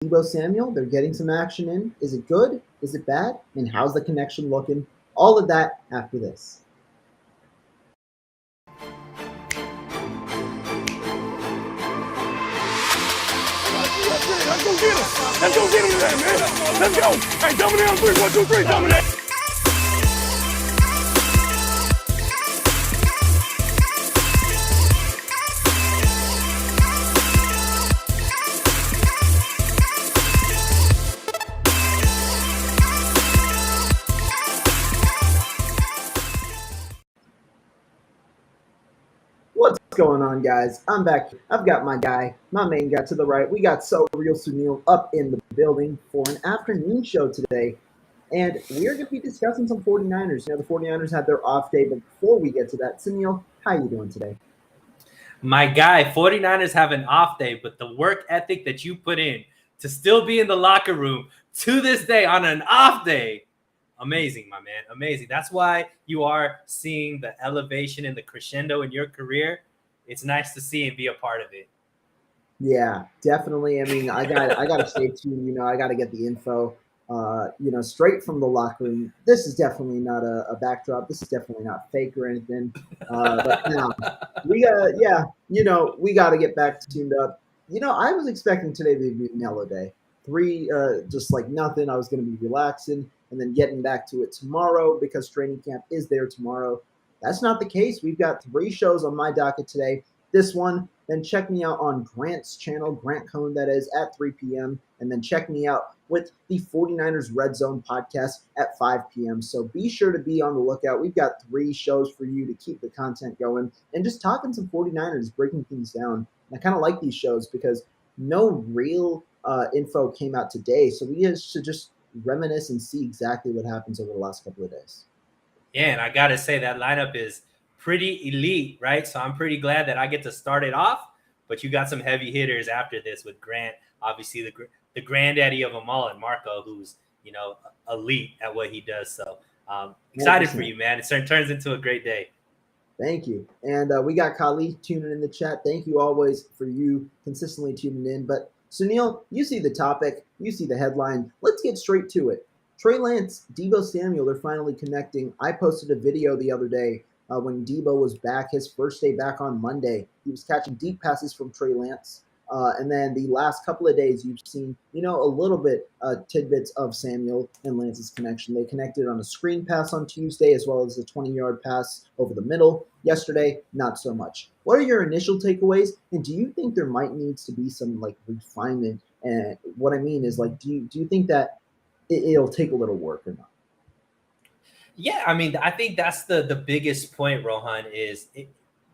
Deebo Samuel, they're getting some action in. Is it good? Is it bad? And how's the connection looking? All of that after this. Let's go get him. Let's go get him today, man. Let's go. Hey, dominate on 3. 1, 2, 3. Dominate. What's going on, guys? I'm back. I've got my guy, my main guy to the right. We got So Real Suneil up in the building for an afternoon show today. And we're going to be discussing some 49ers. The 49ers had their off day, but before we get to that, Suneil, how you doing today? My guy, 49ers have an off day, but the work ethic that you put in to still be in the locker room to this day on an off day, amazing, my man, amazing. That's why you are seeing the elevation and the crescendo in your career. It's nice to see and be a part of it. Yeah, definitely. I mean, I got to stay tuned. I got to get the info. Straight from the locker room. This is definitely not a backdrop. This is definitely not fake or anything. But we got to get back tuned up. I was expecting today to be a mellow day. 3, just like nothing. I was going to be relaxing and then getting back to it tomorrow because training camp is there tomorrow. That's not the case. We've got 3 shows on my docket today. This one, then check me out on Grant's channel, Grant Cohn, that is, at 3 p.m. And then check me out with the 49ers Red Zone podcast at 5 p.m. So be sure to be on the lookout. We've got 3 shows for you to keep the content going and just talking some 49ers, breaking things down. And I kind of like these shows because no real info came out today. So we should just reminisce and see exactly what happens over the last couple of days. Yeah, and I got to say that lineup is pretty elite, right? So I'm pretty glad that I get to start it off, but you got some heavy hitters after this with Grant, obviously the granddaddy of them all, and Marco, who's, elite at what he does. So excited 100%. For you, man. It turns into a great day. Thank you. And we got Kali tuning in the chat. Thank you always for you consistently tuning in. But Suneil, you see the topic, you see the headline. Let's get straight to it. Trey Lance-Deebo Samuel, they're finally connecting. I posted a video the other day when Deebo was back, his first day back on Monday. He was catching deep passes from Trey Lance. And then the last couple of days, you've seen, a little bit tidbits of Samuel and Lance's connection. They connected on a screen pass on Tuesday, as well as a 20-yard pass over the middle. Yesterday, not so much. What are your initial takeaways? And do you think there might needs to be some refinement? And what I mean is do you think that it'll take a little work or not? Yeah, I mean, I think that's the biggest point, Rohan, is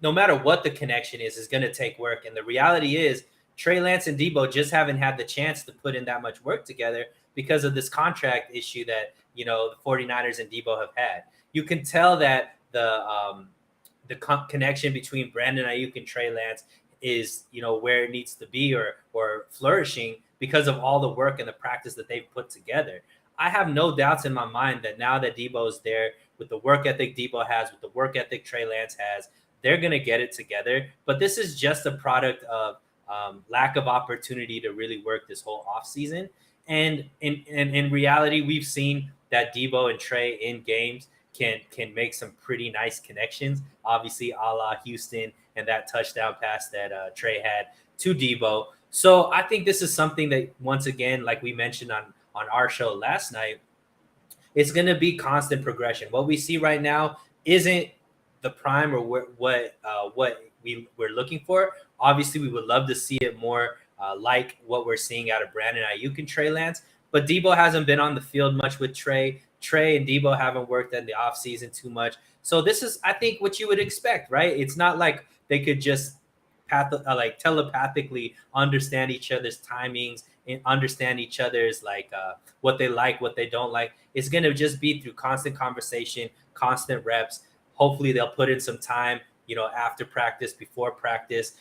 no matter what the connection is going to take work. And the reality is Trey Lance and Deebo just haven't had the chance to put in that much work together because of this contract issue that, the 49ers and Deebo have had. You can tell that the connection between Brandon Ayuk and Trey Lance is, where it needs to be or flourishing because of all the work and the practice that they've put together. I have no doubts in my mind that now that Deebo is there with the work ethic Deebo has, with the work ethic Trey Lance has, they're going to get it together. But this is just a product of lack of opportunity to really work this whole offseason. And in reality, we've seen that Deebo and Trey in games can make some pretty nice connections, obviously a la Houston and that touchdown pass that Trey had to Deebo. So I think this is something that, once again, like we mentioned on our show last night, it's going to be constant progression. What we see right now isn't the prime or what we're looking for. Obviously, we would love to see it more like what we're seeing out of Brandon Ayuk and Trey Lance. But Deebo hasn't been on the field much with Trey. Trey and Deebo haven't worked in the offseason too much. So this is, I think, what you would expect, right? It's not like they could just telepathically understand each other's timings and understand each other's what they like, what they don't like. It's going to just be through constant conversation, constant reps. Hopefully they'll put in some time, after practice, before practice,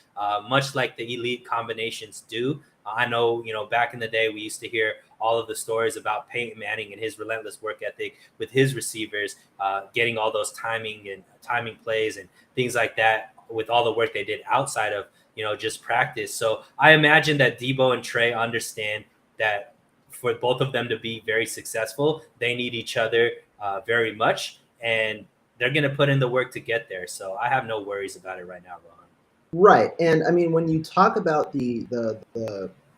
much like the elite combinations do. I know, back in the day, we used to hear all of the stories about Peyton Manning and his relentless work ethic with his receivers, getting all those timing plays and things like that with all the work they did outside of, just practice. So I imagine that Deebo and Trey understand that for both of them to be very successful, they need each other very much, and they're going to put in the work to get there. So I have no worries about it right now, Rohan. Right. And I mean, when you talk about the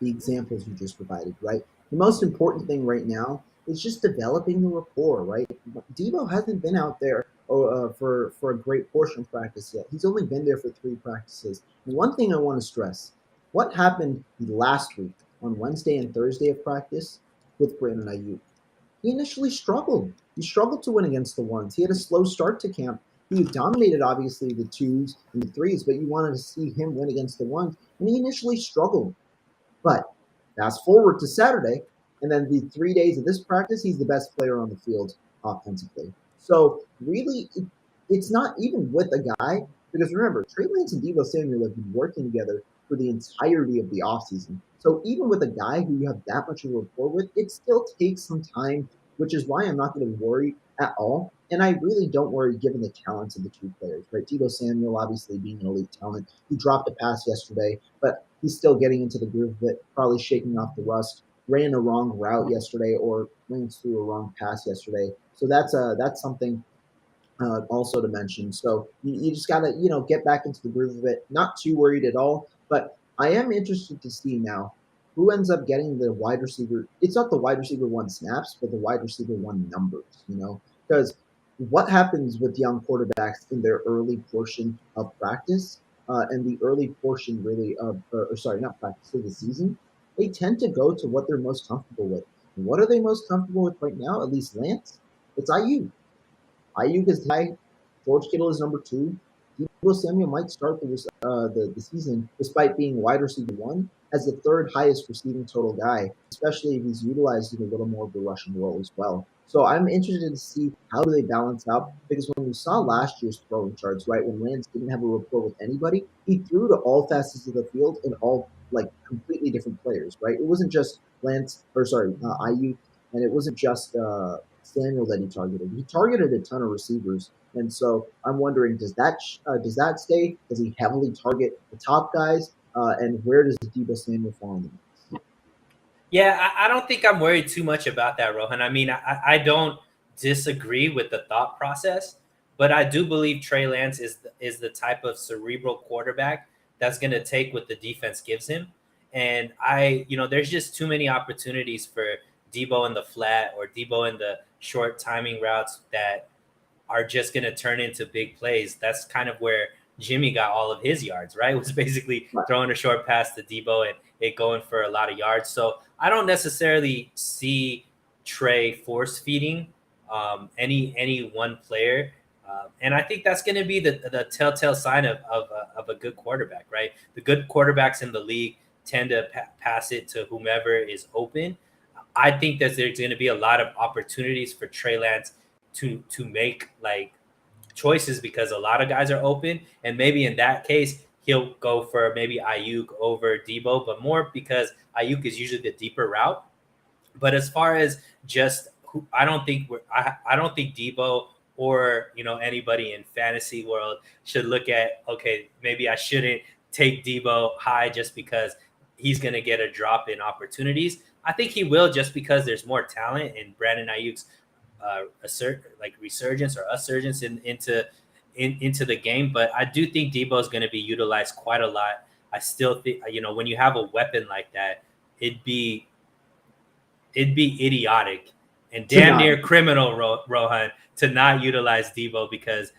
examples you just provided, right? The most important thing right now is just developing the rapport, right? Debo hasn't been out there for a great portion of practice yet. He's only been there for 3 practices. And one thing I want to stress: what happened last week on Wednesday and Thursday of practice with Brandon Ayuk? He initially struggled. He struggled to win against the ones. He had a slow start to camp. He dominated, obviously, the twos and the threes, but you wanted to see him win against the ones, and he initially struggled. But fast forward to Saturday, and then the 3 days of this practice, he's the best player on the field offensively. So really, it's not even with a guy, because remember, Trey Lance and Deebo Samuel have been working together for the entirety of the offseason. So even with a guy who you have that much of a rapport with, it still takes some time, which is why I'm not going to worry at all. And I really don't worry given the talents of the two players, right? Deebo Samuel, obviously being an elite talent. He dropped a pass yesterday, but he's still getting into the groove of it, probably shaking off the rust. Ran a wrong route yesterday or ran through a wrong pass yesterday. So that's something also to mention. So you just got to, get back into the groove of it. Not too worried at all, but I am interested to see now who ends up getting the wide receiver. It's not the wide receiver one snaps, but the wide receiver one numbers, because what happens with young quarterbacks in their early portion of practice and the early portion really of, or sorry, not practice, of the season, they tend to go to what they're most comfortable with. And what are they most comfortable with right now? At least Lance, it's IU. Ayuk is high. George Kittle is number 2. Deebo Samuel might start the season, despite being wide receiver 1, as the third highest receiving total guy, especially if he's utilized in a little more of the rushing role as well. So I'm interested to see how do they balance out, because when we saw last year's throwing charts, right, when Lance didn't have a rapport with anybody, he threw to all facets of the field and all like completely different players, right? It wasn't just Ayuk, and it wasn't just Samuel that he targeted. He targeted a ton of receivers, and so I'm wondering, does that stay? Does he heavily target the top guys? And where does Deebo Samuel fall in the mix? Yeah, I don't think I'm worried too much about that, Rohan. I mean, I don't disagree with the thought process, but I do believe Trey Lance is the type of cerebral quarterback that's going to take what the defense gives him. And there's just too many opportunities for Deebo in the flat or Deebo in the short timing routes that are just going to turn into big plays. That's kind of where Jimmy got all of his yards, right? It was basically throwing a short pass to Deebo and it going for a lot of yards. So I don't necessarily see Trey force feeding any one player. And I think that's going to be the telltale sign of a good quarterback, right? The good quarterbacks in the league tend to pass it to whomever is open. I think that there's going to be a lot of opportunities for Trey Lance to make like choices because a lot of guys are open, and maybe in that case he'll go for maybe Ayuk over Deebo, but more because Ayuk is usually the deeper route. But as far as just I don't think Deebo or anybody in fantasy world should look at, okay, maybe I shouldn't take Deebo high just because he's going to get a drop in opportunities. I think he will, just because there's more talent in Brandon Ayuk's resurgence or assurgence into the game. But I do think Deebo is going to be utilized quite a lot. I still think, when you have a weapon like that, it'd be idiotic and damn near criminal, Rohan, to not utilize Deebo, because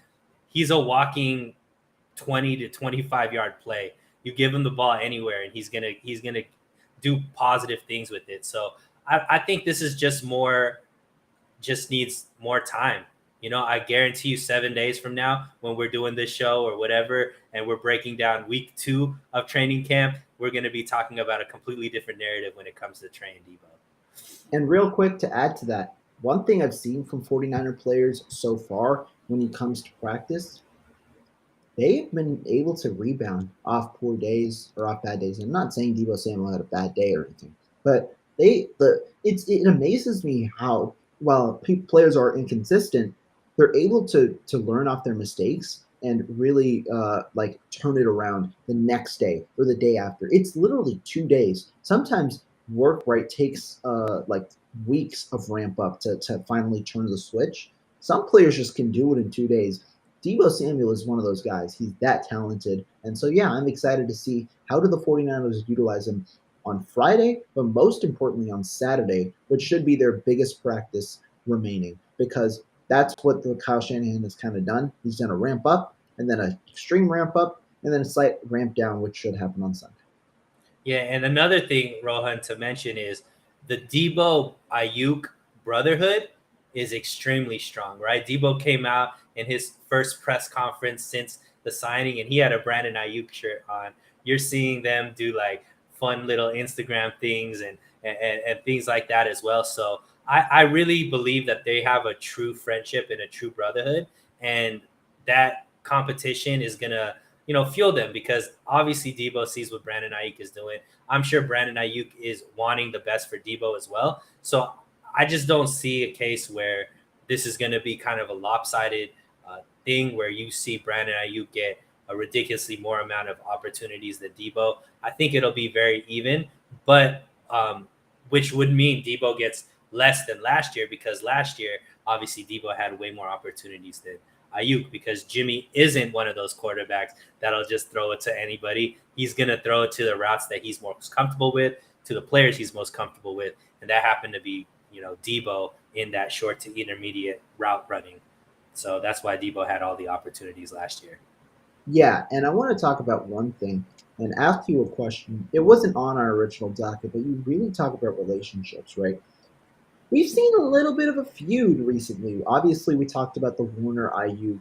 he's a walking 20 to 25 yard play. You give him the ball anywhere and he's gonna do positive things with it. So I think this is just needs more time. I guarantee you 7 days from now, when we're doing this show or whatever, and we're breaking down week 2 of training camp, we're going to be talking about a completely different narrative when it comes to Trey and Deebo. And real quick to add to that, one thing I've seen from 49er players so far when it comes to practice, they've been able to rebound off poor days or off bad days. I'm not saying Deebo Samuel had a bad day or anything, but it amazes me how, while players are inconsistent, they're able to learn off their mistakes and really turn it around the next day or the day after. It's literally 2 days. Sometimes work right takes like weeks of ramp up to finally turn the switch. Some players just can do it in 2 days. Deebo Samuel is one of those guys. He's that talented. And so, yeah, I'm excited to see how do the 49ers utilize him on Friday, but most importantly on Saturday, which should be their biggest practice remaining, because that's what the Kyle Shanahan has kind of done. He's done a ramp up and then an extreme ramp up and then a slight ramp down, which should happen on Sunday. Yeah, and another thing, Rohan, to mention is the Debo Ayuk brotherhood is extremely strong, right? Debo came out in his first press conference since the signing, and he had a Brandon Ayuk shirt on. You're seeing them do like fun little Instagram things and things like that as well. So I really believe that they have a true friendship and a true brotherhood, and that competition is gonna fuel them, because obviously Debo sees what Brandon Ayuk is doing. I'm sure Brandon Ayuk is wanting the best for Debo as well. So I just don't see a case where this is going to be kind of a lopsided thing where you see Brandon Ayuk get a ridiculously more amount of opportunities than Debo. I think it'll be very even, but which would mean Debo gets less than last year, because last year, obviously, Debo had way more opportunities than Ayuk, because Jimmy isn't one of those quarterbacks that'll just throw it to anybody. He's going to throw it to the routes that he's most comfortable with, to the players he's most comfortable with. And that happened to be, Debo in that short to intermediate route running. So that's why Debo had all the opportunities last year. Yeah, and I want to talk about one thing and ask you a question. It wasn't on our original docket, but you really talk about relationships, right? We've seen a little bit of a feud recently. Obviously, we talked about the Warner Ayuk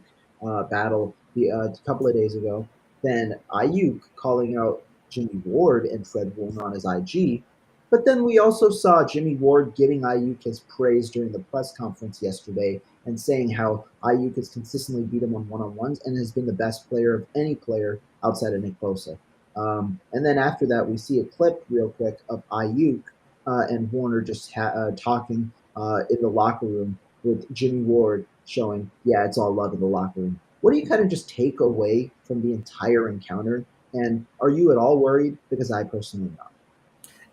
battle a couple of days ago. Then Ayuk calling out Jimmy Ward and Fred Warner on his IG. But then we also saw Jimmy Ward giving Ayuk his praise during the press conference yesterday and saying how Ayuk has consistently beat him on one-on-ones and has been the best player of any player outside of Nick Bosa. And then after that, we see a clip real quick of Ayuk and Warner just talking in the locker room with Jimmy Ward showing, yeah, it's all love in the locker room. What do you kind of just take away from the entire encounter? And are you at all worried? Because I personally am not.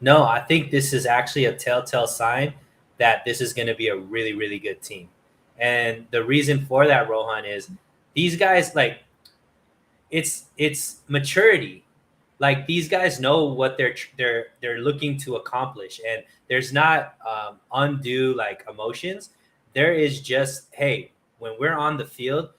No, I think this is actually a telltale sign that this is going to be a really, really good team. And the reason for that, Rohan, is these guys, like, it's maturity. Like, these guys know what they're looking to accomplish, and there's not undue like emotions. There is just, hey, when we're on the field,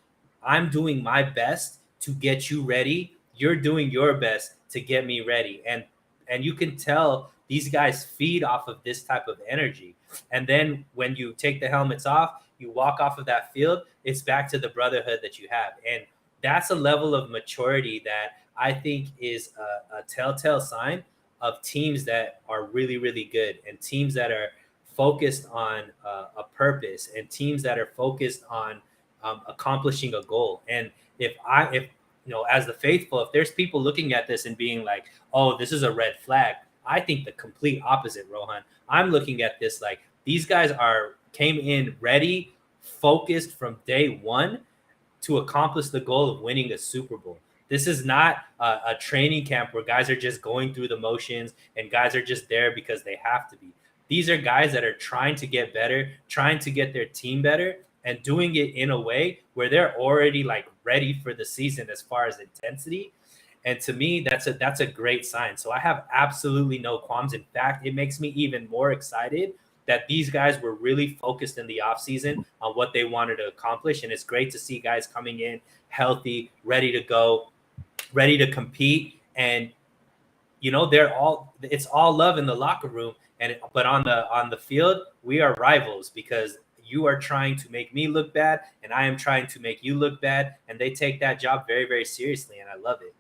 I'm doing my best to get you ready. You're doing your best to get me ready, and you can tell these guys feed off of this type of energy. And then when you take the helmets off, you walk off of that field, it's back to the brotherhood that you have. And that's a level of maturity that I think is a telltale sign of teams that are really, really good, and teams that are focused on a purpose, and teams that are focused on accomplishing a goal. And if as the faithful, if there's people looking at this and being like, oh, this is a red flag, I think the complete opposite, Rohan. I'm looking at this like these guys came in ready, focused from day one to accomplish the goal of winning a Super Bowl. This is not a training camp where guys are just going through the motions and guys are just there because they have to be. These are guys that are trying to get better, trying to get their team better, and doing it in a way where they're already like ready for the season as far as intensity. And to me, that's a great sign. So I have absolutely no qualms. In fact, it makes me even more excited that these guys were really focused in the offseason on what they wanted to accomplish. And it's great to see guys coming in healthy, ready to go, ready to compete. And it's all love in the locker room. But on the field, we are rivals, because you are trying to make me look bad and I am trying to make you look bad. And they take that job very, very seriously. And I love it.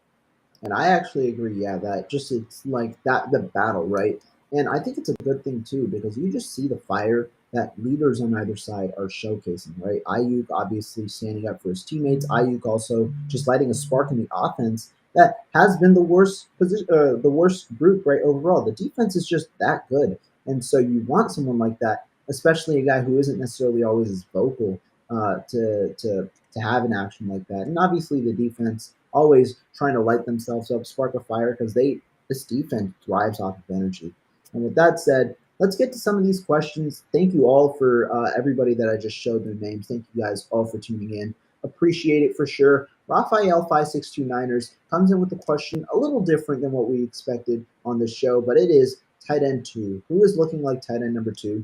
And I actually agree, yeah, that just it's like that the battle, right? And I think it's a good thing too, because you just see the fire that leaders on either side are showcasing, right? Ayuk obviously standing up for his teammates. Ayuk also just lighting a spark in the offense that has been the worst position, the worst group, right? Overall, the defense is just that good, and so you want someone like that, especially a guy who isn't necessarily always as vocal, to have an action like that. And obviously, the defense always trying to light themselves up, spark a fire, because this defense thrives off of energy. And with that said, let's get to some of these questions. Thank you all for everybody that I just showed their names. Thank you guys all for tuning in. Appreciate it for sure. Raphael5629ers comes in with a question a little different than what we expected on this show, but it is tight end 2. Who is looking like tight end number 2?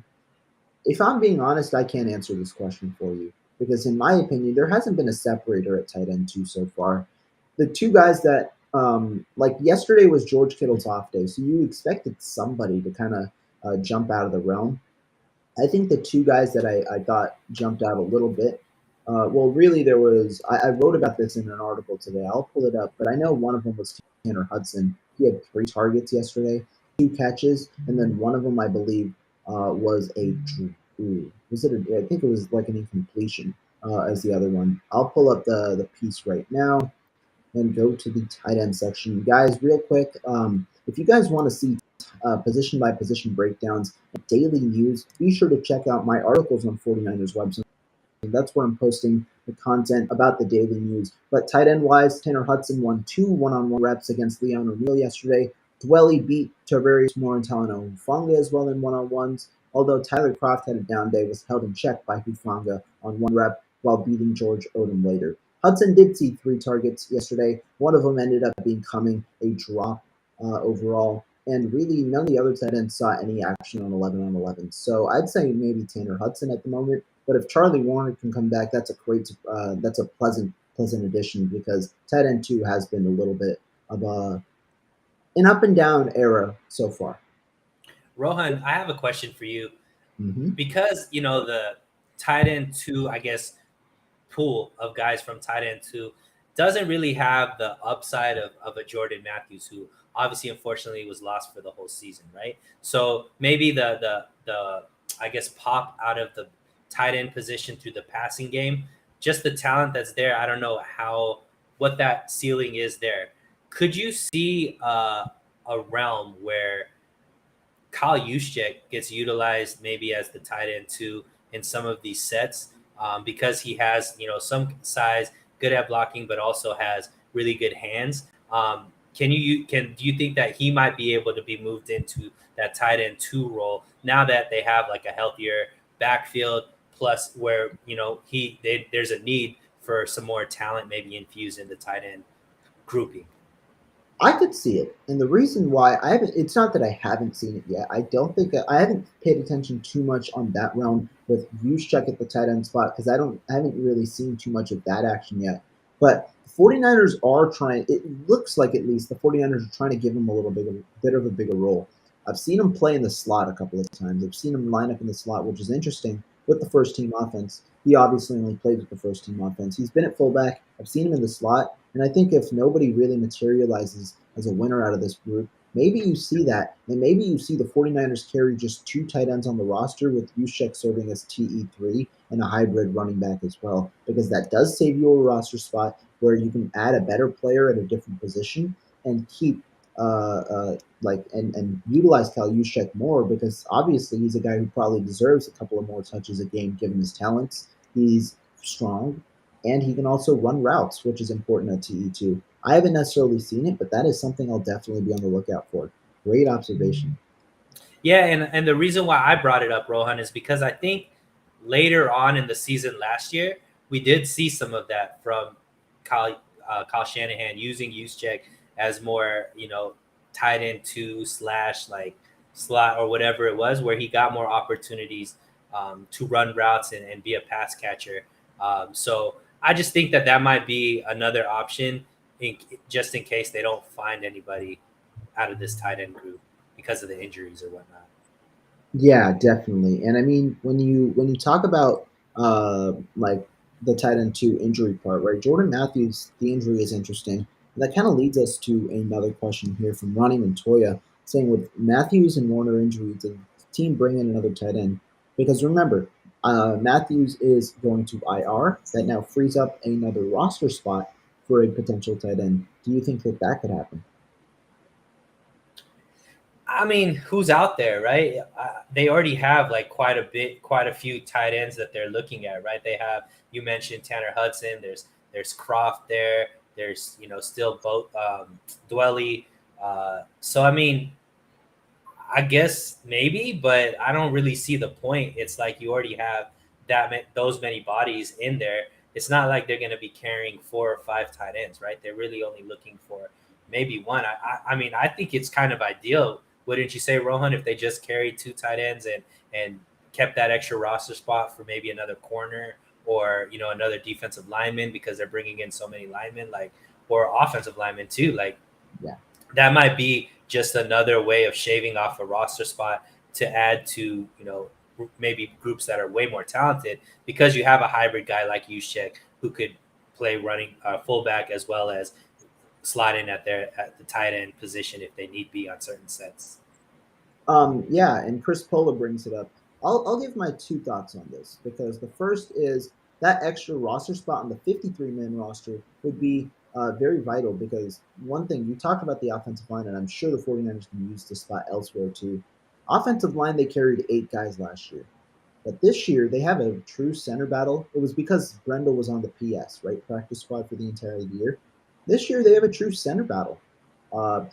If I'm being honest, I can't answer this question for you because, in my opinion, there hasn't been a separator at tight end 2 so far. The two guys that, like yesterday was George Kittle's off day, so you expected somebody to kind of jump out of the realm. I think the two guys that I thought jumped out a little bit. Well, really, there was. I wrote about this in an article today. I'll pull it up, but I know one of them was Tanner Hudson. He had 3 targets yesterday, 2 catches, and then one of them, I believe, was a. Was it? I think it was like an incompletion as the other one. I'll pull up the piece right now and go to the tight end section. Guys, real quick, if you guys want to see position by position breakdowns and daily news, be sure to check out my articles on 49ers website. That's where I'm posting the content about the daily news. But tight end wise, Tanner Hudson won 2 one-on-one reps against Leon O'Neal yesterday. Dwelly beat Tavarius Moore and Talanoa Hufanga as well in one-on-ones, although Tyler Kroft had a down day, was held in check by Hufanga on 1 rep while beating George Odom later. Hudson did see 3 targets yesterday. One of them ended up becoming a drop overall. And really, none of the other tight ends saw any action on 11 on 11. So I'd say maybe Tanner Hudson at the moment. But if Charlie Warner can come back, that's a pleasant addition because tight end 2 has been a little bit of an up and down era so far. Rohan, I have a question for you. Mm-hmm. Because, the tight end 2, I guess, pool of guys from tight end 2 doesn't really have the upside of a Jordan Matthews, who obviously, unfortunately, was lost for the whole season, right? So maybe the I guess, pop out of the tight end position through the passing game, just the talent that's there. I don't know what that ceiling is there. Could you see a realm where Kyle Juszczyk gets utilized maybe as the tight end 2 in some of these sets because he has, some size, good at blocking, but also has really good hands. Do you think that he might be able to be moved into that tight end 2 role now that they have like a healthier backfield, plus where there's a need for some more talent maybe infused in the tight end grouping? I could see it, and the reason why I haven't, it's not that I haven't seen it yet. I don't think I haven't paid attention too much on that realm with Juszczyk at the tight end spot because I haven't really seen too much of that action yet. But the 49ers are trying, it looks like at least the 49ers are trying to give him a little bit of a bigger role. I've seen him play in the slot a couple of times. I've seen him line up in the slot, which is interesting with the first team offense. He obviously only plays with the first team offense. He's been at fullback. I've seen him in the slot. And I think if nobody really materializes as a winner out of this group, maybe you see that. And maybe you see the 49ers carry just 2 tight ends on the roster with Juszczyk serving as TE3 and a hybrid running back as well, because that does save you a roster spot where you can add a better player at a different position and keep and utilize Kyle Juszczyk more, because obviously he's a guy who probably deserves a couple of more touches a game given his talents. He's strong, and he can also run routes, which is important at TE2. I haven't necessarily seen it, but that is something I'll definitely be on the lookout for. Great observation. Yeah, and the reason why I brought it up, Rohan, is because I think later on in the season last year, we did see some of that from Kyle Shanahan using Juszczyk as more, tight end 2 / like slot or whatever it was, where he got more opportunities to run routes and be a pass catcher. So I just think that might be another option just in case they don't find anybody out of this tight end group because of the injuries or whatnot. Yeah, definitely. And I mean, when you talk about like the tight end 2 injury part, right? Jordan Matthews, the injury is interesting. And that kind of leads us to another question here from Ronnie Montoya, saying with Matthews and Warner injuries, did the team bring in another tight end? Because remember, Matthews is going to IR. That now frees up another roster spot for a potential tight end. Do you think that could happen? I mean, who's out there, right? They already have like quite a few tight ends that they're looking at, right? They have, you mentioned Tanner Hudson. There's Kroft there. There's still both Dwelly. So I mean, I guess maybe, but I don't really see the point. It's like you already have those many bodies in there. It's not like they're going to be carrying 4 or 5 tight ends, right? They're really only looking for maybe one. I mean, I think it's kind of ideal, wouldn't you say, Rohan, if they just carried 2 tight ends and kept that extra roster spot for maybe another corner or another defensive lineman because they're bringing in so many linemen, like, or offensive linemen too, like Yeah. that might be just another way of shaving off a roster spot to add to maybe groups that are way more talented because you have a hybrid guy like Juszczyk who could play running fullback as well as slot in at the tight end position if they need be on certain sets. Yeah, and Chris Pola brings it up. I'll give my 2 thoughts on this because the first is that extra roster spot on the 53-man roster would be very vital because one thing, you talked about the offensive line, and I'm sure the 49ers can use this spot elsewhere too. Offensive line, they carried 8 guys last year. But this year, they have a true center battle. It was because Brendel was on the PS, right? Practice squad for the entire year. This year, they have a true center battle.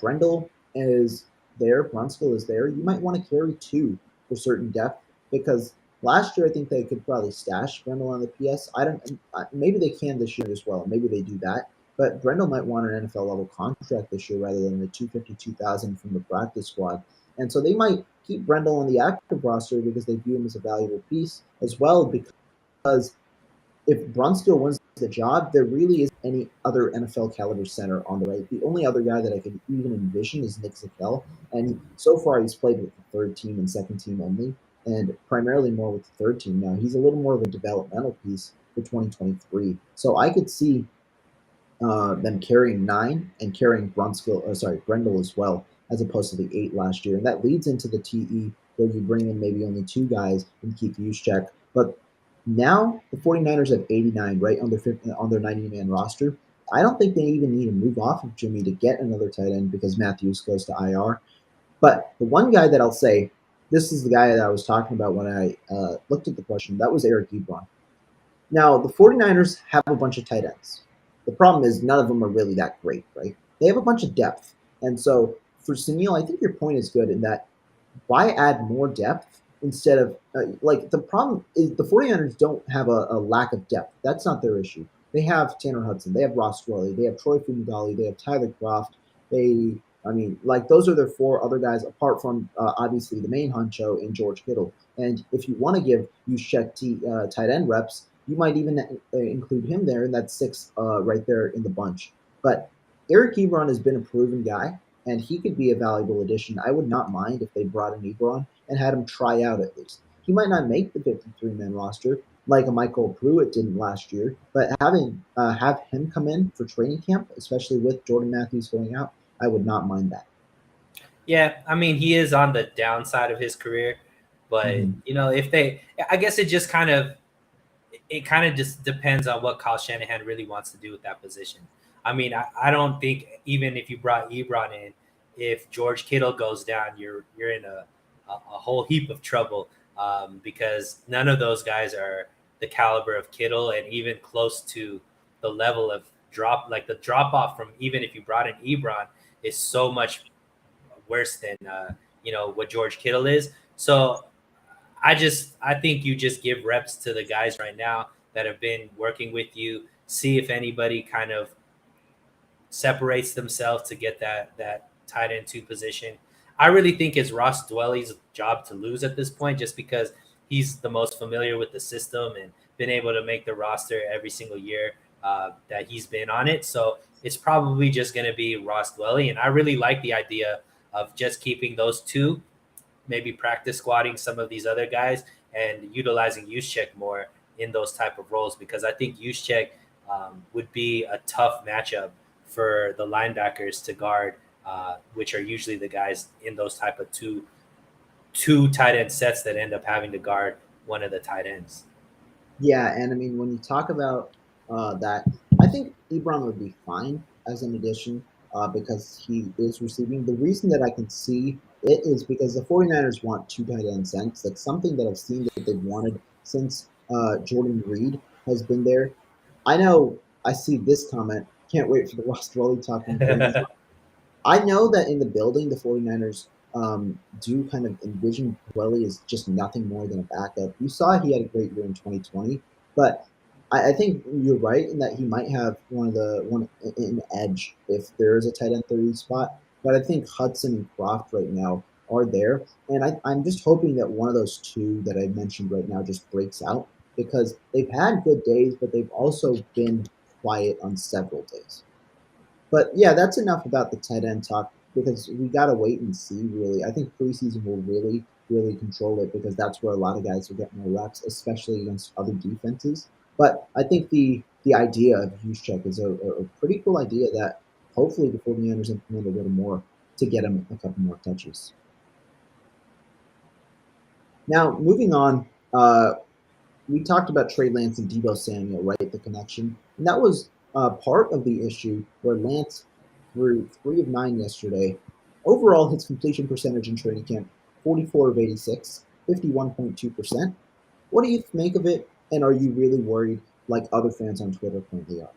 Brendel is there. Brunskill is there. You might want to carry 2 for certain depth because last year, I think they could probably stash Brendel on the PS. I don't. Maybe they can this year as well. Maybe they do that. But Brendel might want an NFL level contract this year rather than the 252,000 from the practice squad. And so they might keep Brendel on the active roster because they view him as a valuable piece as well. Because if Brunskill wins the job, there really isn't any other NFL caliber center on the right. The only other guy that I could even envision is Nick Zakelj. And so far, he's played with the third team and second team only, and primarily more with the third team now. He's a little more of a developmental piece for 2023. So I could see them carrying 9 and carrying Brendel as well, as opposed to the 8 last year. And that leads into the TE where you bring in maybe only 2 guys and keep Juszczyk. But now the 49ers have 89, right, on their 90-man roster. I don't think they even need to move off of Jimmy to get another tight end because Matthews goes to IR. But the one guy that I'll say, this is the guy that I was talking about when I looked at the question, that was Eric Ebron. Now, the 49ers have a bunch of tight ends. The problem is none of them are really that great, right? They have a bunch of depth. And so for Suneil, I think your point is good in that why add more depth instead of like the problem is the 49ers don't have a lack of depth. That's not their issue. They have Tanner Hudson, they have Ross Dwelley, they have Troy Fumagalli, they have Tyler Croft. I mean, like those are their 4 other guys apart from obviously the main honcho in George Kittle. And if you want to give Juszczyk tight end reps, you might even include him there, and that's 6 right there in the bunch. But Eric Ebron has been a proven guy, and he could be a valuable addition. I would not mind if they brought in Ebron and had him try out at least. He might not make the 53-man roster like a Michael Pruitt didn't last year, but have him come in for training camp, especially with Jordan Matthews going out, I would not mind that. Yeah, I mean, he is on the downside of his career, but I guess it kind of just depends on what Kyle Shanahan really wants to do with that position. I mean, I don't think even if you brought Ebron in, if George Kittle goes down, you're in a whole heap of trouble because none of those guys are the caliber of Kittle and even close to the level of the drop off from even if you brought in Ebron is so much worse than what George Kittle is. So I think you just give reps to the guys right now that have been working with you. See if anybody kind of separates themselves to get that tight end 2 position. I really think it's Ross Dwelley's job to lose at this point, just because he's the most familiar with the system and been able to make the roster every single year that he's been on it. So it's probably just going to be Ross Dwelley, and I really like the idea of just keeping those 2. Maybe practice squatting some of these other guys and utilizing Juszczyk more in those type of roles because I think Juszczyk would be a tough matchup for the linebackers to guard, which are usually the guys in those type of two tight end sets that end up having to guard one of the tight ends. Yeah, and I mean, when you talk about that, I think Ebron would be fine as an addition because he is receiving. The reason that I can see it is because the 49ers want 2 tight end cents. That's something that I've seen that they've wanted since Jordan Reed has been there. I know I see this comment. Can't wait for the Ross Dwelley talking. I know that in the building, the 49ers do kind of envision Dwelly as just nothing more than a backup. You saw he had a great year in 2020, but I think you're right in that he might have one an edge if there is a tight end 30 spot. But I think Hudson and Croft right now are there, and I'm just hoping that one of those two that I mentioned right now just breaks out because they've had good days, but they've also been quiet on several days. But yeah, that's enough about the tight end talk because we got to wait and see, really. I think preseason will really, really control it because that's where a lot of guys will get more reps, especially against other defenses. But I think the idea of Juszczyk is a pretty cool idea that hopefully the 49ers implement a little more to get him a couple more touches. Now, moving on, we talked about Trey Lance and Deebo Samuel, right? The connection. And that was part of the issue where Lance threw 3 of 9 yesterday. Overall, his completion percentage in training camp, 44 of 86, 51.2%. What do you make of it? And are you really worried like other fans on Twitter currently are?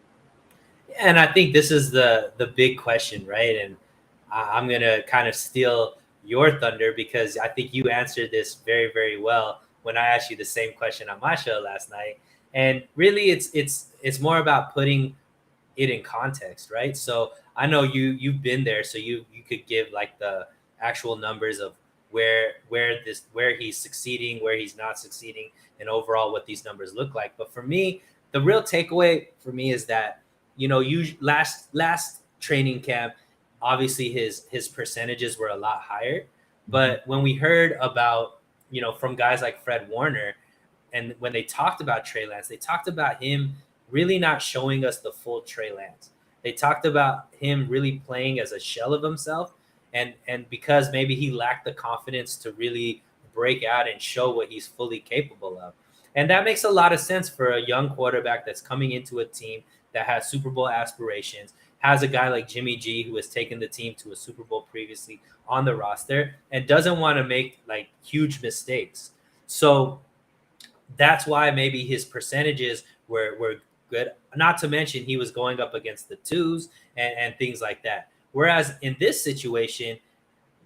And I think this is the big question, right? And I'm gonna kind of steal your thunder because I think you answered this very, very well when I asked you the same question on my show last night. And really, it's more about putting it in context, right? So I know you've been there, so you could give like the actual numbers of where he's succeeding, where he's not succeeding, and overall what these numbers look like. But for me, the real takeaway for me is that you last training camp, obviously his percentages were a lot higher, but when we heard about from guys like Fred Warner, and when they talked about Trey Lance, they talked about him really not showing us the full Trey Lance. They talked about him really playing as a shell of himself, and because maybe he lacked the confidence to really break out and show what he's fully capable of. And that makes a lot of sense for a young quarterback that's coming into a team that has Super Bowl aspirations, has a guy like Jimmy G who has taken the team to a Super Bowl previously on the roster and doesn't want to make like huge mistakes. So that's why maybe his percentages were good. Not to mention he was going up against the twos and things like that. Whereas in this situation,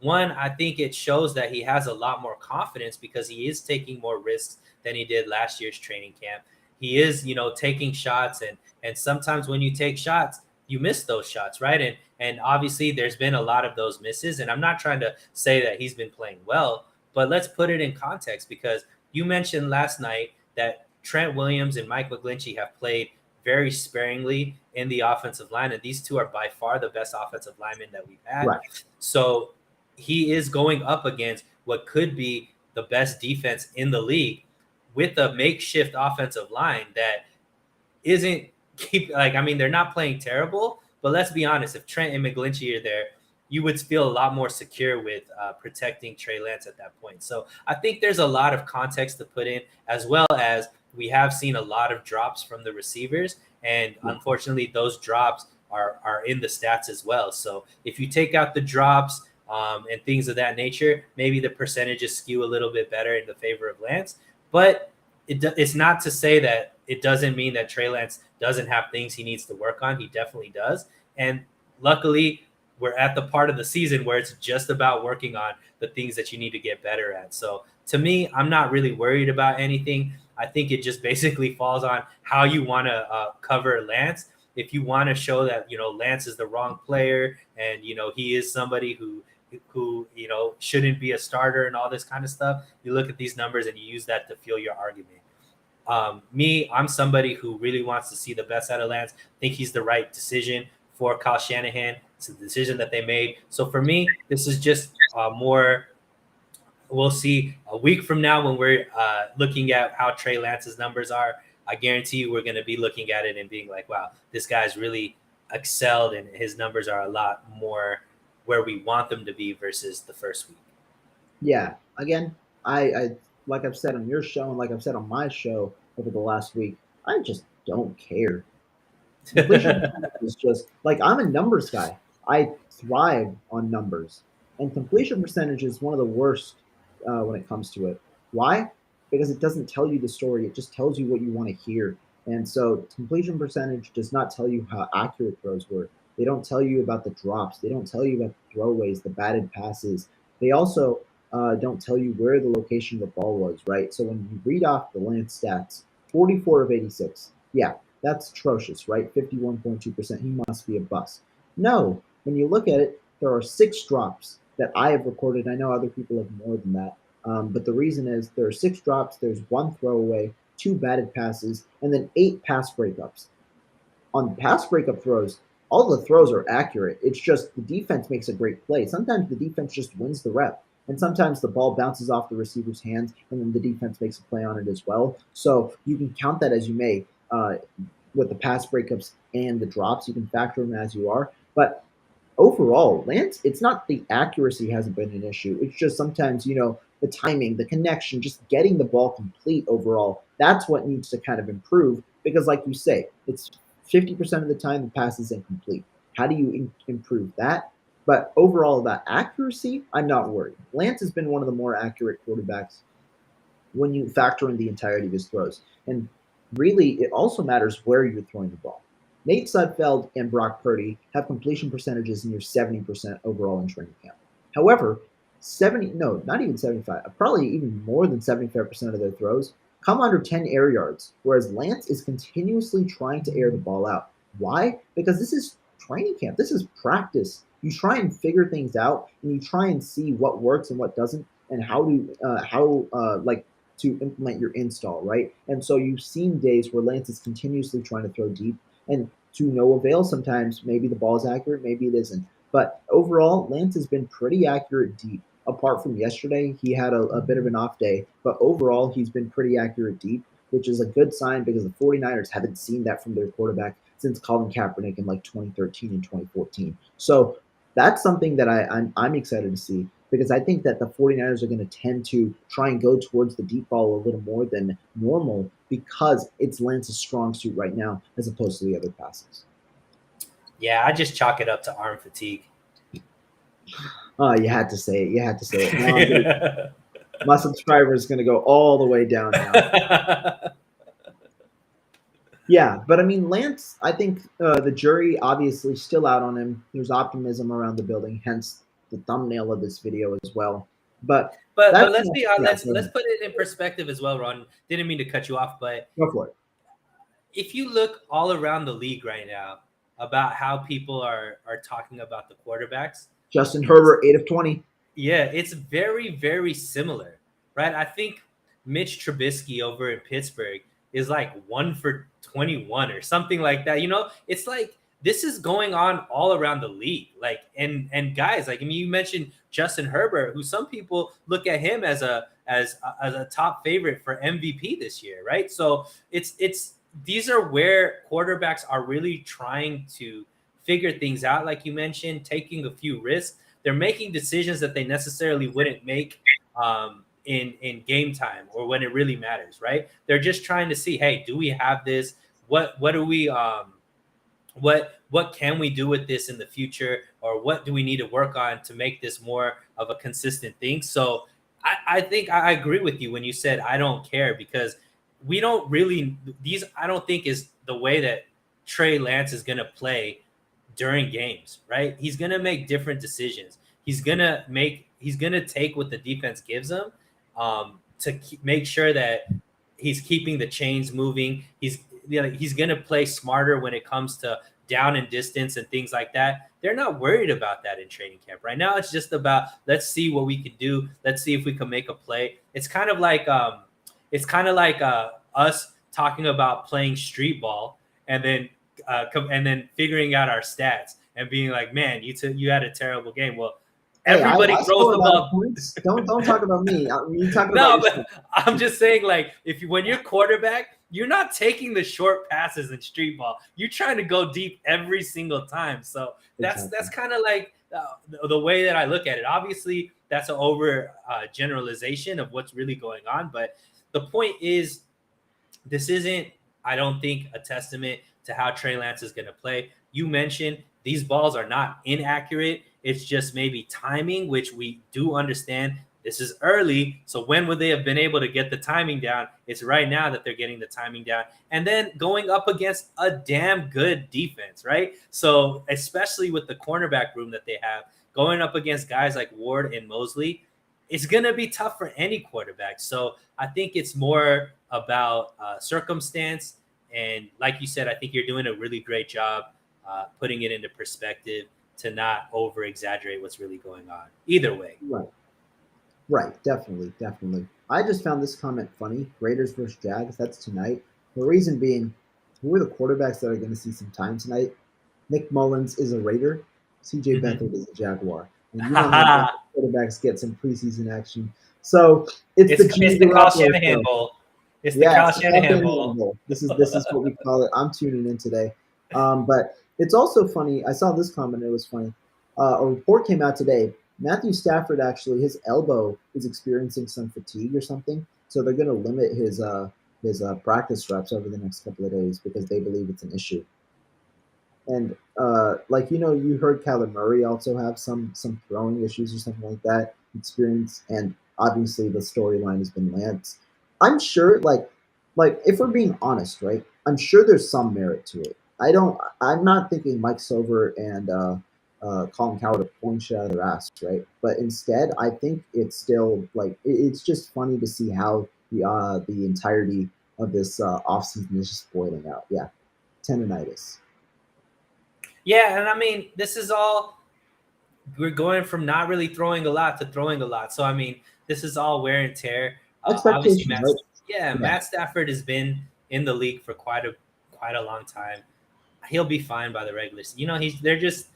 one, I think it shows that he has a lot more confidence because he is taking more risks than he did last year's training camp. He is, taking shots, and sometimes when you take shots, you miss those shots, right? And obviously there's been a lot of those misses. And I'm not trying to say that he's been playing well, but let's put it in context because you mentioned last night that Trent Williams and Mike McGlinchey have played very sparingly in the offensive line, and these two are by far the best offensive linemen that we've had. Right. So he is going up against what could be the best defense in the league with a makeshift offensive line that isn't they're not playing terrible, but let's be honest, if Trent and McGlinchey are there, you would feel a lot more secure with protecting Trey Lance at that point. So I think there's a lot of context to put in, as well as we have seen a lot of drops from the receivers, and unfortunately those drops are in the stats as well. So if you take out the drops and things of that nature, maybe the percentages skew a little bit better in the favor of Lance. But it's not to say that it doesn't mean that Trey Lance doesn't have things he needs to work on. He definitely does. And luckily, we're at the part of the season where it's just about working on the things that you need to get better at. So to me, I'm not really worried about anything. I think it just basically falls on how you want to cover Lance. If you want to show that, Lance is the wrong player and, he is somebody who shouldn't be a starter and all this kind of stuff, you look at these numbers and you use that to fuel your argument. I'm somebody who really wants to see the best out of Lance. I think he's the right decision for Kyle Shanahan. It's a decision that they made. So for me, this is just more. We'll see a week from now when we're looking at how Trey Lance's numbers are. I guarantee you we're going to be looking at it and being like, wow, this guy's really excelled and his numbers are a lot more where we want them to be versus the first week. Yeah. Again, I like I've said on your show and like I've said on my show over the last week, I just don't care. Completion percentage is just like I'm a numbers guy. I thrive on numbers, and completion percentage is one of the worst when it comes to it. Why? Because it doesn't tell you the story. It just tells you what you want to hear. And so completion percentage does not tell you how accurate throws were. They don't tell you about the drops. They don't tell you about the throwaways, the batted passes, They also don't tell you where the location of the ball was, right? So when you read off the Lance stats, 44 of 86. Yeah, that's atrocious, right? 51.2%. He must be a bust. No, when you look at it, there are 6 drops that I have recorded. I know other people have more than that. But the reason is there are 6 drops, there's 1 throwaway, 2 batted passes, and then 8 pass breakups. On pass breakup throws, all the throws are accurate. It's just the defense makes a great play. Sometimes the defense just wins the rep. And sometimes the ball bounces off the receiver's hands and then the defense makes a play on it as well. So you can count that as you may with the pass breakups and the drops. You can factor them as you are. But overall, Lance, it's not the accuracy hasn't been an issue. It's just sometimes, the timing, the connection, just getting the ball complete overall. That's what needs to kind of improve because, like you say, it's 50% of the time the pass is incomplete. How do you improve that? But overall, that accuracy, I'm not worried. Lance has been one of the more accurate quarterbacks when you factor in the entirety of his throws. And really, it also matters where you're throwing the ball. Nate Sudfeld and Brock Purdy have completion percentages near 70% overall in training camp. However, 70, no, not even 75, probably even more than 75% of their throws come under 10 air yards, whereas Lance is continuously trying to air the ball out. Why? Because this is training camp. This is practice. You try and figure things out, and you try and see what works and what doesn't, and to implement your install, right? And so you've seen days where Lance is continuously trying to throw deep, and to no avail sometimes. Maybe the ball is accurate, maybe it isn't. But overall, Lance has been pretty accurate deep. Apart from yesterday, he had a bit of an off day, but overall, he's been pretty accurate deep, which is a good sign because the 49ers haven't seen that from their quarterback since Colin Kaepernick in like 2013 and 2014. So that's something that I'm excited to see because I think that the 49ers are going to tend to try and go towards the deep ball a little more than normal because it's Lance's strong suit right now as opposed to the other passes. Yeah, I just chalk it up to arm fatigue. Oh, you had to say it. You had to say it. Now my subscriber is going to go all the way down now. Yeah, but I mean, Lance, I think the jury obviously still out on him. There's optimism around the building, hence the thumbnail of this video as well. But let's be yeah, let's put it in perspective as well, Ron. Didn't mean to cut you off, but go for it. If you look all around the league right now about how people are talking about the quarterbacks, Justin Herbert, 8 of 20. Yeah, it's very, very similar, right? I think Mitch Trubisky over in Pittsburgh is like 1 for 21 or something like that. It's like this is going on all around the league. Like, and guys, like, I mean, you mentioned Justin Herbert, who some people look at him as a top favorite for MVP this year, right? So it's these are where quarterbacks are really trying to figure things out, like you mentioned, taking a few risks. They're making decisions that they necessarily wouldn't make in game time or when it really matters, right? They're just trying to see, hey, do we have this? What do we what can we do with this in the future, or what do we need to work on to make this more of a consistent thing? So I think I agree with you when you said I don't care, because we don't really I don't think is the way that Trey Lance is going to play during games, right? He's going to make different decisions. He's going to take what the defense gives him to make sure that he's keeping the chains moving. He's going to play smarter when it comes to down and distance and things like that. They're not worried about that in training camp. Right now, it's just about, let's see what we can do. Let's see if we can make a play. It's kind of like us talking about playing street ball and then figuring out our stats and being like, man, you had a terrible game. Well, everybody throws the ball. Don't talk about me. You talk about no, but I'm just saying, like, when you're quarterback, you're not taking the short passes in street ball. You're trying to go deep every single time. So that's kind of like the way that I look at it. Obviously, that's an over generalization of what's really going on. But the point is, this isn't, I don't think, a testament to how Trey Lance is going to play. You mentioned these balls are not inaccurate. It's just maybe timing, which we do understand. This is early. So when would they have been able to get the timing down? It's right now that they're getting the timing down. And then going up against a damn good defense, right? So especially with the cornerback room that they have, going up against guys like Ward and Mosley, it's going to be tough for any quarterback. So I think it's more about circumstance. And like you said, I think you're doing a really great job putting it into perspective to not over exaggerate what's really going on. Either way. Right. Definitely. I just found this comment funny. Raiders versus Jags. That's tonight. The reason being, who are the quarterbacks that are going to see some time tonight? Nick Mullins is a Raider. CJ Beathard is a Jaguar. And you know how both quarterbacks get some preseason action. So it's the Jimmy Kyle Garoppolo Shanahan show. Bowl. It's the Yeah, Kyle it's the Shanahan Bowl. This is what we call it. I'm tuning in today. But it's also funny. I saw this comment. It was funny. A report came out today. Matthew Stafford actually, his elbow is experiencing some fatigue or something. So they're going to limit his practice reps over the next couple of days because they believe it's an issue. And you heard Kyler Murray also have some throwing issues or something like that experience, and obviously the storyline has been Lance. I'm sure, like if we're being honest, right? I'm sure there's some merit to it. I'm not thinking Mike Silver and Colin Coward are pulling shit out of their ass, right? But instead, I think it's still it's just funny to see how the entirety of this offseason is just boiling out. Yeah, tendonitis. Yeah, and I mean, this is all we're going from not really throwing a lot to throwing a lot. So I mean, this is all wear and tear. Obviously, Expectations, right? Matt Stafford has been in the league for quite a long time. He'll be fine by the regular season. You know, they're just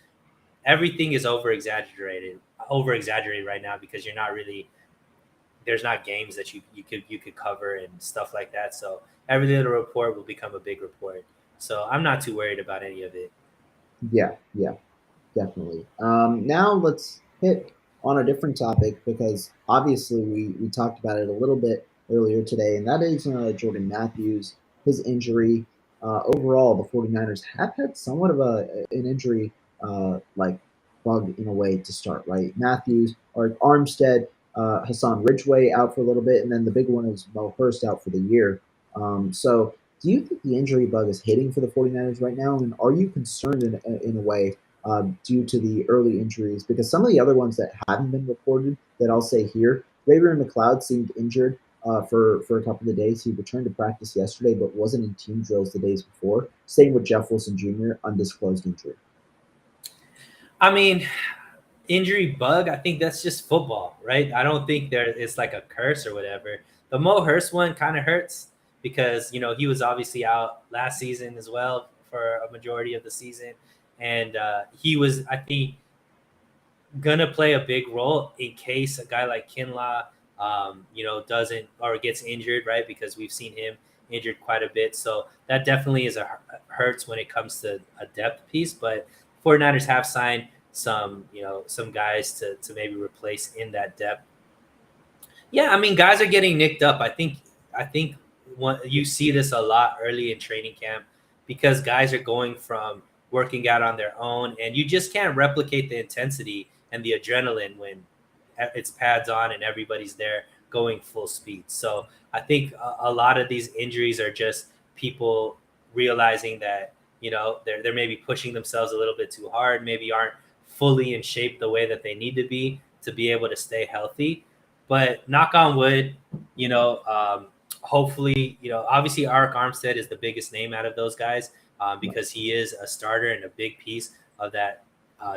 everything is over exaggerated right now because you're not really there's not games that you could cover and stuff like that. So every little report will become a big report. So I'm not too worried about any of it. Yeah, definitely. Now let's hit on a different topic because obviously we talked about it a little bit earlier today, and that is Jordan Matthews, his injury. Overall, the 49ers have had somewhat of an injury bug in a way to start, right? Matthews, or Armstead, Hassan Ridgeway out for a little bit, and then the big one is Mo Hurst out for the year. So do you think the injury bug is hitting for the 49ers right now? And are you concerned in a way due to the early injuries? Because some of the other ones that haven't been reported that I'll say here, Ray-Ray McCloud seemed injured for a couple of days. He returned to practice yesterday, but wasn't in team drills the days before. Same with Jeff Wilson Jr., undisclosed injury. I mean, injury bug, I think that's just football, right? I don't think it's like a curse or whatever. The Mo Hurst one kind of hurts because, you know, he was obviously out last season as well for a majority of the season. And he was, I think, going to play a big role in case a guy like Kinlaw, doesn't or gets injured, right? Because we've seen him injured quite a bit. So that definitely hurts when it comes to a depth piece. But 49ers have signed some guys to maybe replace in that depth. Yeah, I mean, guys are getting nicked up. I think you see this a lot early in training camp because guys are going from working out on their own, and you just can't replicate the intensity and the adrenaline when it's pads on and everybody's there going full speed. So I think a lot of these injuries are just people realizing that, you know, they're maybe pushing themselves a little bit too hard, maybe aren't fully in shape the way that they need to be able to stay healthy. But knock on wood, hopefully, obviously Arik Armstead is the biggest name out of those guys because he is a starter and a big piece of that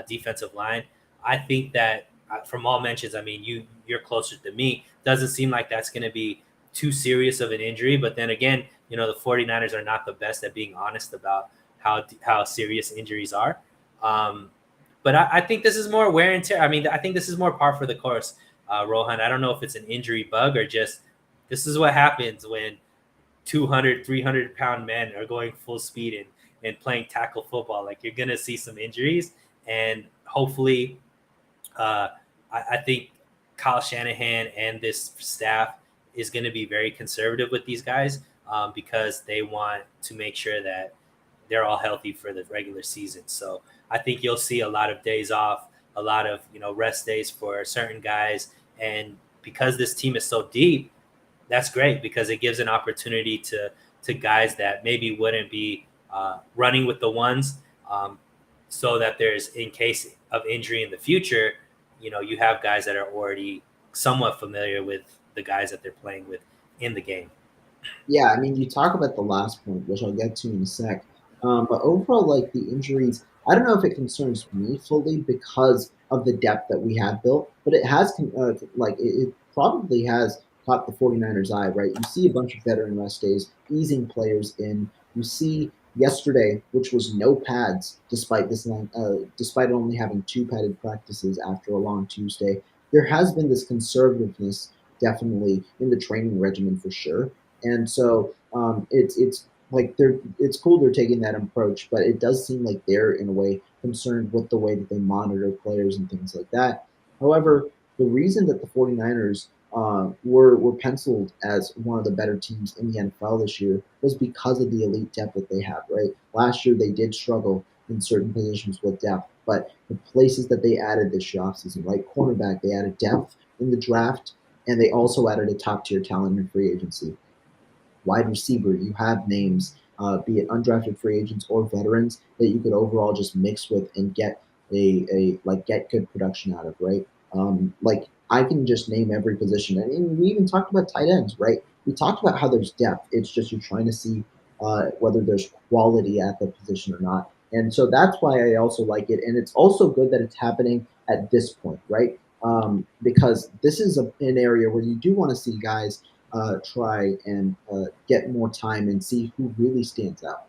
defensive line. I think that from all mentions, I mean, you're closer to me. Doesn't seem like that's going to be too serious of an injury. But then again, the 49ers are not the best at being honest about how serious injuries are. But I think this is more wear and tear. I mean, I think this is more par for the course, Rohan. I don't know if it's an injury bug or just this is what happens when 200, 300-pound men are going full speed and playing tackle football. Like, you're going to see some injuries. And hopefully, I think Kyle Shanahan and this staff is going to be very conservative with these guys because they want to make sure that they're all healthy for the regular season. So I think you'll see a lot of days off, a lot of rest days for certain guys. And because this team is so deep, that's great because it gives an opportunity to guys that maybe wouldn't be running with the ones so that there's, in case of injury in the future, you have guys that are already somewhat familiar with the guys that they're playing with in the game. Yeah, I mean, you talk about the last point, which I'll get to in a sec. But overall, like the injuries, I don't know if it concerns me fully because of the depth that we have built, but it has, it probably has caught the 49ers' eye, right? You see a bunch of veteran rest days, easing players in. You see yesterday, which was no pads, despite only having two padded practices after a long Tuesday. There has been this conservativeness, definitely, in the training regimen for sure. And so it's like it's cool they're taking that approach, but it does seem like they're in a way concerned with the way that they monitor players and things like that. However, the reason that the 49ers were penciled as one of the better teams in the NFL this year was because of the elite depth that they have, right? Last year they did struggle in certain positions with depth, but the places that they added this offseason, right? Cornerback, they added depth in the draft, and they also added a top tier talent in free agency. Wide receiver, you have names, be it undrafted free agents or veterans that you could overall just mix with and get get good production out of, right? Like I can just name every position, and we even talked about tight ends, right? We talked about how there's depth. It's just you're trying to see whether there's quality at the position or not, and so that's why I also like it. And it's also good that it's happening at this point, right? Because this is an area where you do want to see guys try and get more time and see who really stands out.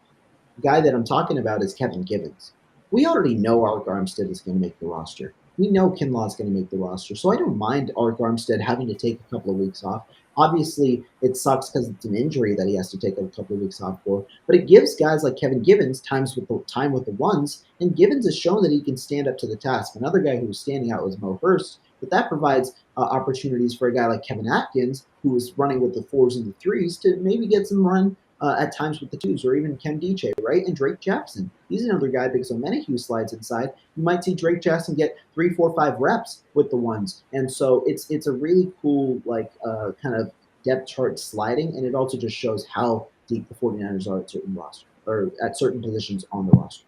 The guy that I'm talking about is Kevin Givens. We already know Ark Armstead is going to make the roster. We know Kinlaw is going to make the roster. So I don't mind Ark Armstead having to take a couple of weeks off. Obviously, it sucks because it's an injury that he has to take a couple of weeks off for. But it gives guys like Kevin Givens time with the ones, and Givens has shown that he can stand up to the task. Another guy who was standing out was Mo Hurst, but that provides opportunities for a guy like Kevin Atkins, who was running with the fours and the threes, to maybe get some run at times with the twos, or even Kem DJ, right? And Drake Jackson. He's another guy because Omenihu slides inside. You might see Drake Jackson get 3, 4, 5 reps with the ones. And so it's a really cool, kind of depth chart sliding. And it also just shows how deep the 49ers are at certain roster or at certain positions on the roster.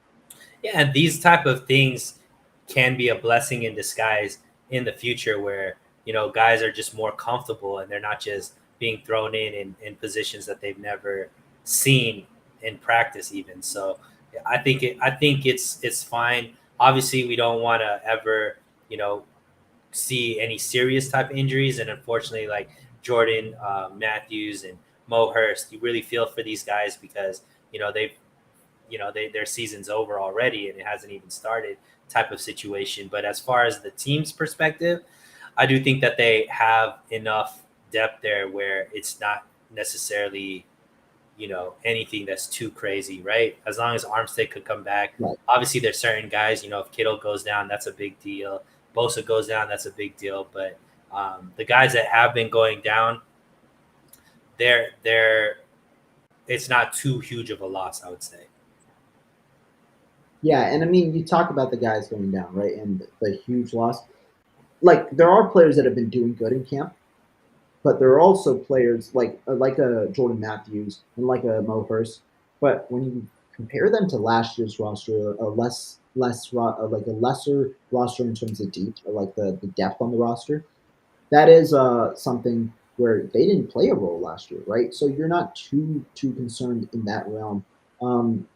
Yeah, and these type of things can be a blessing in disguise in the future where, guys are just more comfortable and they're not just being thrown in positions that they've never seen in practice even. So I think it's fine. Obviously, we don't want to ever, see any serious type injuries. And unfortunately, like Jordan Matthews and Mo Hurst, you really feel for these guys because, they've their season's over already and it hasn't even started type of situation. But as far as the team's perspective, I do think that they have enough depth there where it's not necessarily, anything that's too crazy, right? As long as Armstead could come back. Right. Obviously, there's certain guys, if Kittle goes down, that's a big deal. Bosa goes down, that's a big deal. But the guys that have been going down, they're it's not too huge of a loss, I would say. Yeah, and I mean, you talk about the guys going down, right, and the huge loss. Like, there are players that have been doing good in camp, but there are also players like a Jordan Matthews and like a Mo Hurst. But when you compare them to last year's roster, like a lesser roster in terms of deep, or like the depth on the roster, that is something where they didn't play a role last year, right? So you're not too concerned in that realm.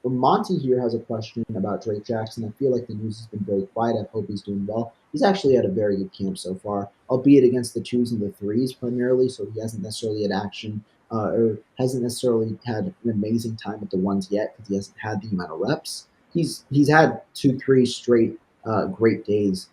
Monty here has a question about Drake Jackson. I feel like the news has been very quiet. I hope he's doing well. He's actually had a very good camp so far, albeit against the twos and the threes primarily. So he hasn't necessarily had action or hasn't necessarily had an amazing time with the ones yet because he hasn't had the amount of reps. He's had 2-3 straight great days.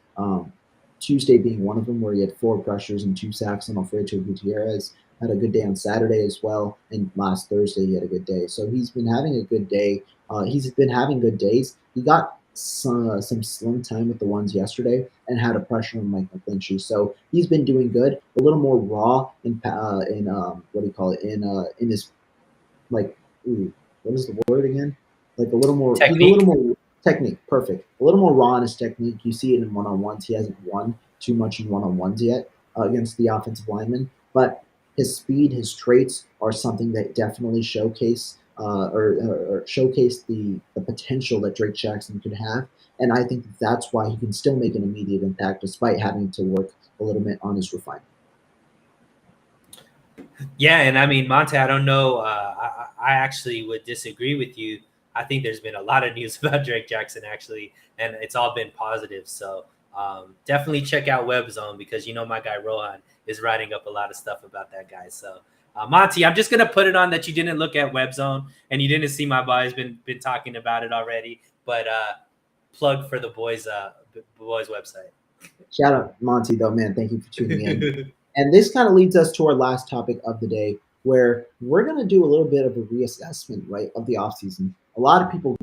Tuesday being one of them, where he had 4 pressures and 2 sacks on Alfredo Gutierrez. Had a good day on Saturday as well, and last Thursday he had a good day. So he's been having a good day. He's been having good days. He got some slim time with the ones yesterday and had a pressure on Mike McGlinchey. So he's been doing good. A little more raw in what do you call it in his like what is the word again? Like a little more. Technique. He's a little more technique. Perfect. A little more raw in his technique. You see it in one-on-ones. He hasn't won too much in one-on-ones yet against the offensive lineman, but his speed, his traits are something that definitely showcase or showcase the potential that Drake Jackson could have. And I think that's why he can still make an immediate impact despite having to work a little bit on his refinement. Yeah, and I mean, Monte, I don't know. I actually would disagree with you. I think there's been a lot of news about Drake Jackson, actually, and it's all been positive. So definitely check out WebZone because my guy Rohan is writing up a lot of stuff about that guy. So Monty, I'm just gonna put it on that you didn't look at WebZone and you didn't see my boys been talking about it already. But plug for the boys website. Shout out Monty though, man. Thank you for tuning in. And this kind of leads us to our last topic of the day, where we're going to do a little bit of a reassessment, right, of the offseason. A lot of people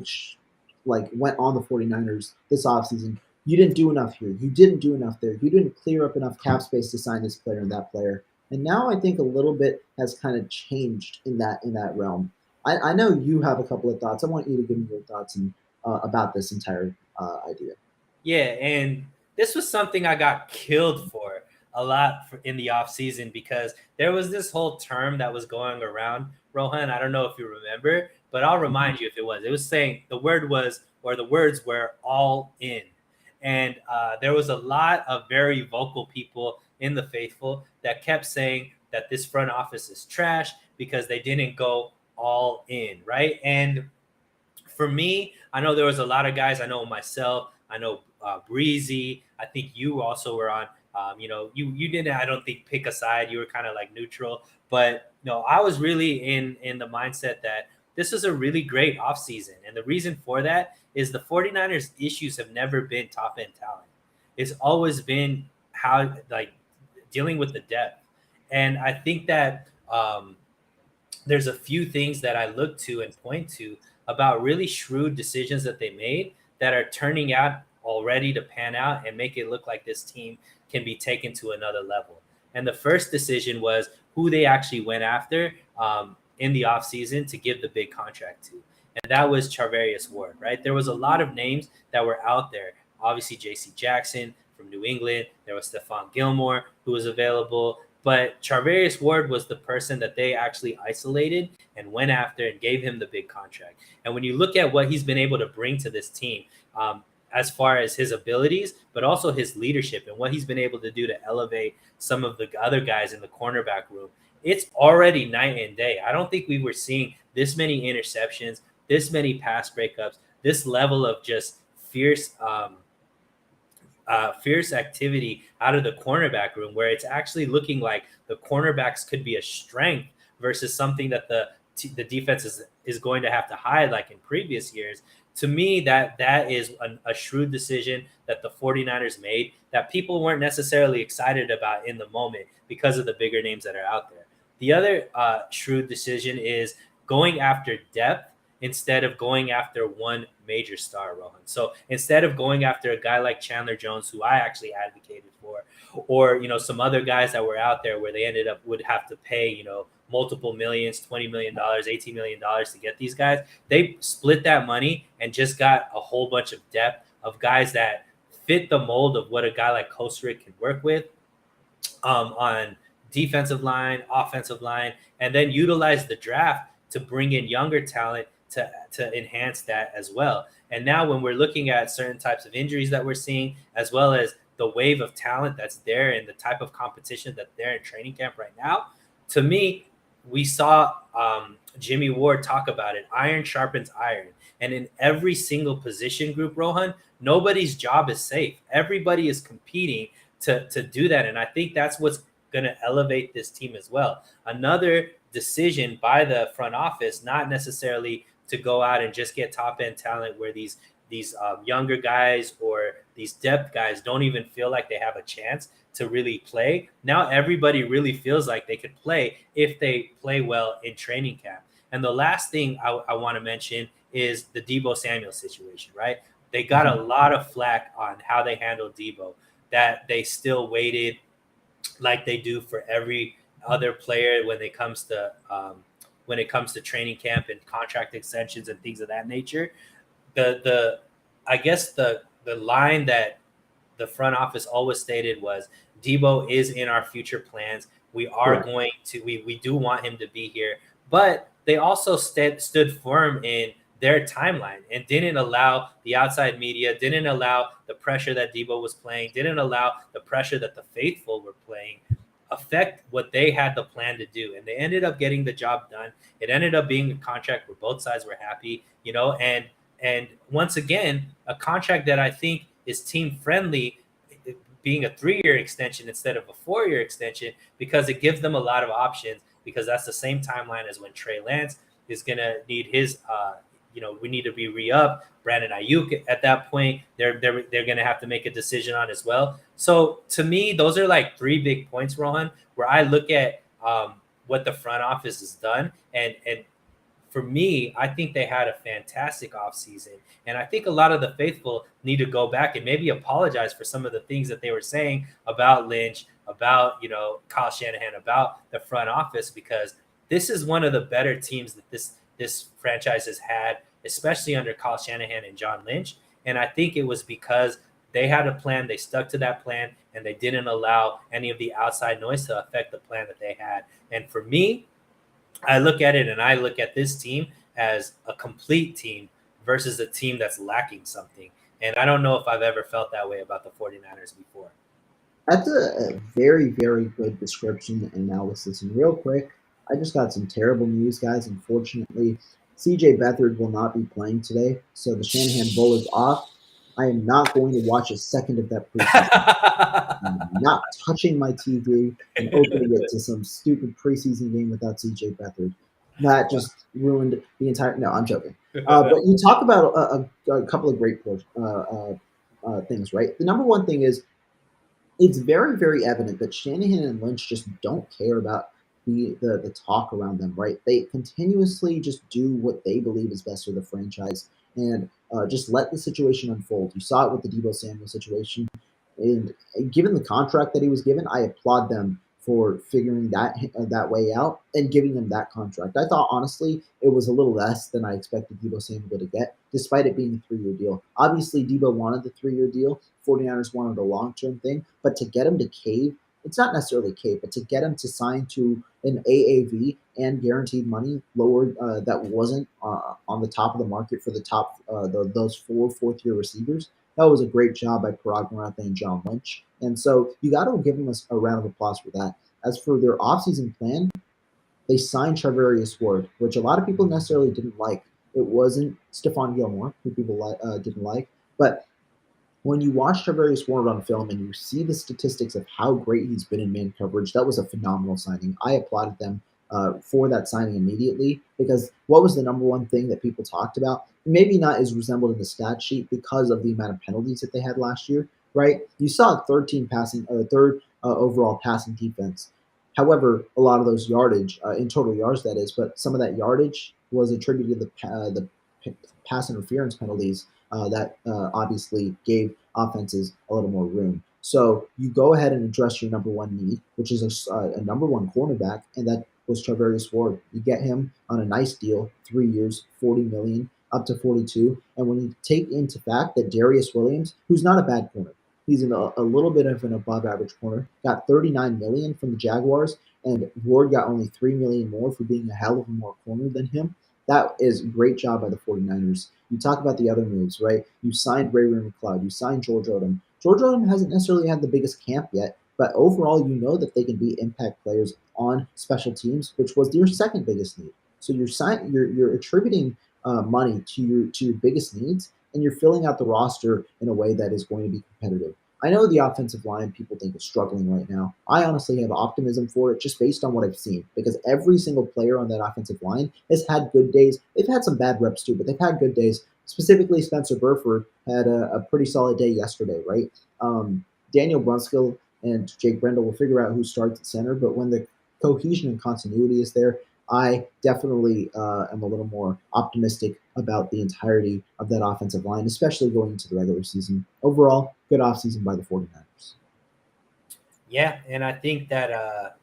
went on the 49ers this offseason. You didn't do enough here. You didn't do enough there. You didn't clear up enough cap space to sign this player and that player. And now I think a little bit has kind of changed in that realm. I know you have a couple of thoughts. I want you to give me your thoughts about this entire idea. Yeah, and this was something I got killed for a lot in the off season because there was this whole term that was going around, Rohan. I don't know if you remember, but I'll remind you if it was. It was saying the words were all in. And there was a lot of very vocal people in the faithful that kept saying that this front office is trash because they didn't go all in, right? And for me, I know there was a lot of guys. I know myself. I know Breezy. I think you also were on. You didn't. I don't think pick a side. You were kind of like neutral. But no, I was really in the mindset that this was a really great offseason. And the reason for that is the 49ers issues have never been top end talent. It's always been how dealing with the depth. And I think that there's a few things that I look to and point to about really shrewd decisions that they made that are turning out already to pan out and make it look like this team can be taken to another level. And the first decision was who they actually went after in the offseason to give the big contract to. And that was Charvarius Ward, right? There was a lot of names that were out there. Obviously, J.C. Jackson from New England. There was Stephon Gilmore, who was available. But Charvarius Ward was the person that they actually isolated and went after and gave him the big contract. And when you look at what he's been able to bring to this team, as far as his abilities, but also his leadership and what he's been able to do to elevate some of the other guys in the cornerback room, it's already night and day. I don't think we were seeing this many interceptions, this many pass breakups, this level of just fierce activity out of the cornerback room, where it's actually looking like the cornerbacks could be a strength versus something that the defense is going to have to hide like in previous years. To me, that is a shrewd decision that the 49ers made that people weren't necessarily excited about in the moment because of the bigger names that are out there. The other shrewd decision is going after depth instead of going after one major star, Rohan. So instead of going after a guy like Chandler Jones, who I actually advocated for, or some other guys that were out there where they ended up would have to pay multiple millions, $20 million, $18 million to get these guys, they split that money and just got a whole bunch of depth of guys that fit the mold of what a guy like Kosterick can work with on defensive line, offensive line, and then utilize the draft to bring in younger talent to enhance that as well. And now when we're looking at certain types of injuries that we're seeing, as well as the wave of talent that's there and the type of competition that they're in training camp right now, to me, we saw Jimmy Ward talk about it. Iron sharpens iron. And in every single position group, Rohan, nobody's job is safe. Everybody is competing to do that. And I think that's what's going to elevate this team as well. Another decision by the front office, not necessarily to go out and just get top end talent where these younger guys or these depth guys don't even feel like they have a chance to really play. Now everybody really feels like they could play if they play well in training camp. And the last thing I want to mention is the Deebo Samuel situation, right? They got a lot of flack on how they handled Deebo, that they still waited like they do for every other player when it comes to training camp and contract extensions and things of that nature. I guess the line that the front office always stated was Deebo is in our future plans. We are going to we do want him to be here, but they also stood firm in their timeline and didn't allow the outside media, didn't allow the pressure that Deebo was playing, didn't allow the pressure that the faithful were playing affect what they had the plan to do. And they ended up getting the job done. It ended up being a contract where both sides were happy, and once again, a contract that I think is team friendly, being a 3-year extension instead of a 4-year extension, because it gives them a lot of options, because that's the same timeline as when Trey Lance is going to need his, we need to be re-up. Brandon Ayuk at that point, they're going to have to make a decision on as well. So to me, those are like 3 big points, Rohan, where I look at what the front office has done. And for me, I think they had a fantastic offseason. And I think a lot of the faithful need to go back and maybe apologize for some of the things that they were saying about Lynch, about, Kyle Shanahan, about the front office, because this is one of the better teams that this franchise has had, especially under Kyle Shanahan and John Lynch. And I think it was because they had a plan, they stuck to that plan, and they didn't allow any of the outside noise to affect the plan that they had. And for me, I look at it and I look at this team as a complete team versus a team that's lacking something. And I don't know if I've ever felt that way about the 49ers before. That's a very, very good description and analysis. And real quick, I just got some terrible news, guys. Unfortunately, CJ Beathard will not be playing today, so the Shanahan Bowl is off. I am not going to watch a second of that preseason. I'm not touching my TV and opening it to some stupid preseason game without CJ Beathard. That just ruined the entire. No, I'm joking. But you talk about a couple of great things, right? The number one thing is it's very, very evident that Shanahan and Lynch just don't care about the talk around them, right? They continuously just do what they believe is best for the franchise and just let the situation unfold. You saw it with the Deebo Samuel situation. And given the contract that he was given, I applaud them for figuring that way out and giving him that contract. I thought, honestly, it was a little less than I expected Deebo Samuel to get, despite it being a 3-year deal. Obviously, Deebo wanted the 3-year deal. 49ers wanted a long-term thing. But to get him to cave, it's not necessarily cave, but to get him to sign to an AAV and guaranteed money lowered that wasn't on the top of the market for the top those 4 fourth-year receivers, that was a great job by Parag Marathe and John Lynch. And so you got to give them a round of applause for that. As for their offseason plan, they signed Charvarius Ward, which a lot of people necessarily didn't like. It wasn't Stephon Gilmore, who people didn't like. But when you watch Charvarius Ward on film and you see the statistics of how great he's been in man coverage, that was a phenomenal signing. I applauded them for that signing immediately, because what was the number one thing that people talked about? Maybe not as resembled in the stat sheet because of the amount of penalties that they had last year, right? You saw a third overall passing defense. However, a lot of those yardage, in total yards that is, but some of that yardage was attributed to the pass interference penalties that obviously gave offenses a little more room. So you go ahead and address your number one need, which is a number one cornerback, and that was Charvarius Ward. You get him on a nice deal, 3 years, $40 million, up to 42. And when you take into fact that Darius Williams, who's not a bad corner, he's a little bit of an above average corner, got $39 million from the Jaguars, and Ward got only $3 million more for being a hell of a more corner than him. That is a great job by the 49ers. You talk about the other moves, right? You signed Ray-Ray McCloud. You signed George Odom. George Odom hasn't necessarily had the biggest camp yet, but overall, you know that they can be impact players on special teams, which was your second biggest need. So you're attributing money to your biggest needs, and you're filling out the roster in a way that is going to be competitive. I know the offensive line people think is struggling right now. I honestly have optimism for it just based on what I've seen, because every single player on that offensive line has had good days. They've had some bad reps too, but they've had good days. Specifically, Spencer Burford had a pretty solid day yesterday, right? Daniel Brunskill and Jake Brendel will figure out who starts at center, but when the cohesion and continuity is there, I definitely am a little more optimistic about the entirety of that offensive line, especially going into the regular season. Overall, good offseason by the 49ers. Yeah, and I think that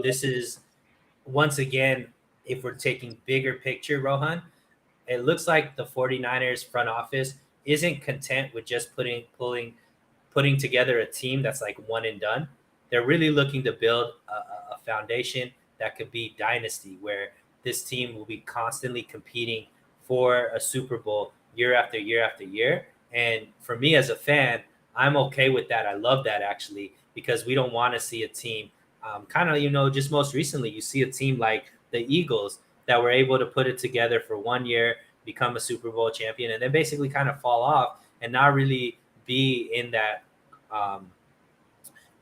this is, once again, if we're taking bigger picture, Rohan, it looks like the 49ers front office isn't content with just putting together a team that's like one and done. They're really looking to build a foundation that could be dynasty, where this team will be constantly competing for a Super Bowl year after year after year. And for me as a fan, I'm okay with that. I love that actually, because we don't want to see a team kind of, just most recently, you see a team like the Eagles that were able to put it together for 1 year, become a Super Bowl champion, and then basically kind of fall off and not really be um,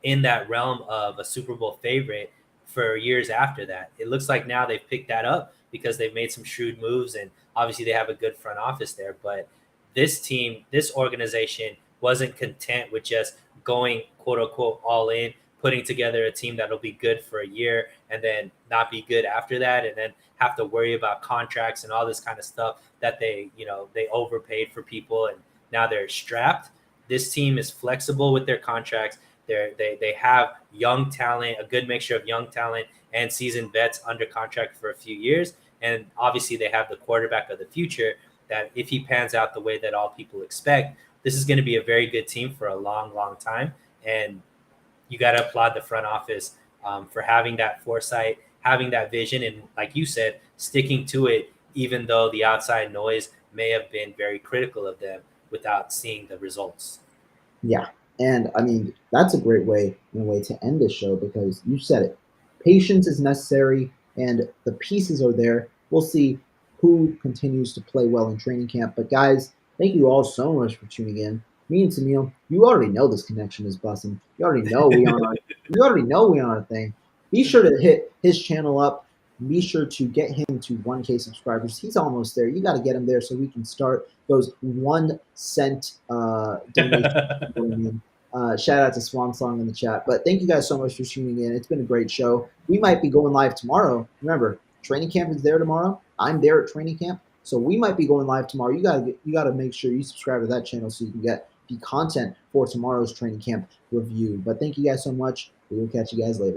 in that realm of a Super Bowl favorite for years after that. It looks like now they've picked that up because they've made some shrewd moves, and obviously they have a good front office there. But this team, this organization wasn't content with just going quote unquote all in, putting together a team that'll be good for a year and then not be good after that, and then have to worry about contracts and all this kind of stuff that they overpaid for people and now they're strapped. This team is flexible with their contracts. They have young talent, a good mixture of young talent and seasoned vets under contract for a few years. And obviously they have the quarterback of the future that if he pans out the way that all people expect, this is going to be a very good team for a long, long time. And you got to applaud the front office for having that foresight, having that vision, and like you said, sticking to it, even though the outside noise may have been very critical of them without seeing the results. Yeah. And I mean, that's a great way, in a way, to end this show because you said it. Patience is necessary and the pieces are there. We'll see who continues to play well in training camp. But guys, thank you all so much for tuning in. Me and Suneil, you already know this connection is busting. You already know we on our thing. Be sure to hit his channel up. Be sure to get him to 1K subscribers. He's almost there. You got to get him there so we can start those 1 cent donations. Shout out to Swan Song in the chat. But thank you guys so much for tuning in. It's been a great show. We might be going live tomorrow. Remember, training camp is there tomorrow. I'm there at training camp. So we might be going live tomorrow. You gotta make sure you subscribe to that channel so you can get the content for tomorrow's training camp review. But thank you guys so much. We will catch you guys later.